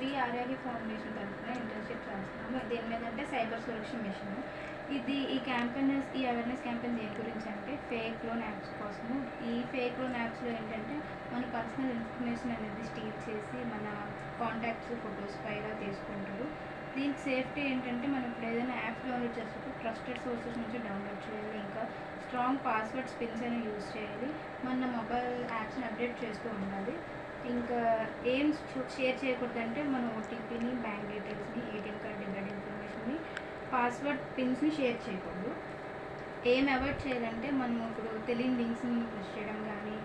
Shri ఆర్యాగి foundation తరఫున internship చేస్తున్నాము. దేని మీద అంటే సైబర్ సురక్ష మిషన్. ఈ అవేర్నెస్ క్యాంపెయిన్ దేని గురించి అంటే ఫేక్ లోన్ యాప్స్ కోసము. ఈ ఫేక్ లోన్ యాప్స్లో ఏంటంటే మన పర్సనల్ ఇన్ఫర్మేషన్ అనేది స్టీల్ చేసి మన కాంటాక్ట్స్ ఫొటోస్ పైగా తీసుకుంటారు. దీనికి సేఫ్టీ ఏంటంటే మనం ఇప్పుడు ఏదైనా యాప్స్ డౌన్లోడ్ చేసేటప్పుడు ట్రస్టెడ్ సోర్సెస్ నుంచి డౌన్లోడ్ చేయాలి. ఇంకా స్ట్రాంగ్ పాస్వర్డ్స్ పిన్స్ అయినా యూజ్ చేయాలి. మన మొబైల్ యాప్స్ని అప్డేట్ చేస్తూ ఉండాలి. ఇంకా ఏం షేర్ చేయకూడదంటే మన ఓటీపీని, బ్యాంక్ డీటెయిల్స్ని, ఏటీఎం కార్డ్ డెబిట్ ఇన్ఫర్మేషన్ని, పాస్వర్డ్ పిన్స్ని షేర్ చేయకూడదు. ఏం అవాయిడ్ చేయాలంటే మనం ఇప్పుడు తెలియని లింక్స్ని ప్రెస్ చేయడం కానీ,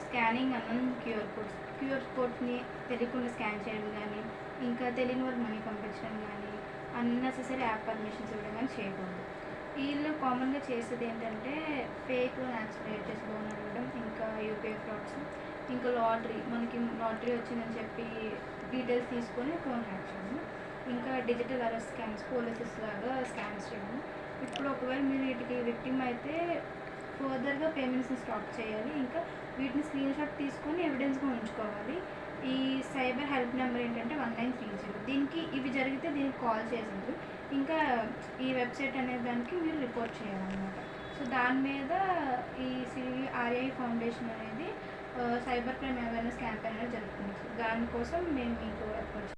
స్కానింగ్ అన్నోన్ క్యూఆర్ కోడ్స్ని తెలియకుండా స్కాన్ చేయడం కానీ, ఇంకా తెలియని వాళ్ళు మనీ పంపించడం కానీ, అన్నెసెసరీ యాప్ పర్మిషన్స్ ఇవ్వడం కానీ చేయకూడదు. వీళ్ళు కామన్గా చేసేది ఏంటంటే ఫేక్ లోన్ యాప్స్ క్రియేట్ చేసి లోన్ అడగడం, ఇంకా యూపీఐ ఫ్రాడ్స్, ఇంకా మనకి లాటరీ వచ్చిందని చెప్పి డీటెయిల్స్ తీసుకొని లోన్ హ్యాక్ చేయడం, ఇంకా డిజిటల్ అరెస్ట్ స్కామ్స్, పోలీసెస్ లాగా స్కామ్స్ చేయడం. ఇప్పుడు ఒకవేళ మీరు వీటికి విక్టిమ్ అయితే ఫర్దర్గా పేమెంట్స్ని స్టాప్ చేయాలి. ఇంకా వీటిని స్క్రీన్ షాట్ తీసుకొని ఎవిడెన్స్గా ఉంచుకోవాలి. ఈ సైబర్ హెల్ప్ నెంబర్ ఏంటంటే 1930. దీనికి ఇవి జరిగితే దీనికి కాల్ చేసింది. ఇంకా ఈ వెబ్సైట్ అనే దానికి మీరు రిపోర్ట్ చేయాలన్నమాట. సో దాని మీద ఈ ఆర్ఐ ఫౌండేషన్ అనేది సైబర్ క్రైమ్ అవేర్నెస్ క్యాంపెయిన్ అనేది జరుగుతుంది. దానికోసం మేము మీకు అప్రోచ్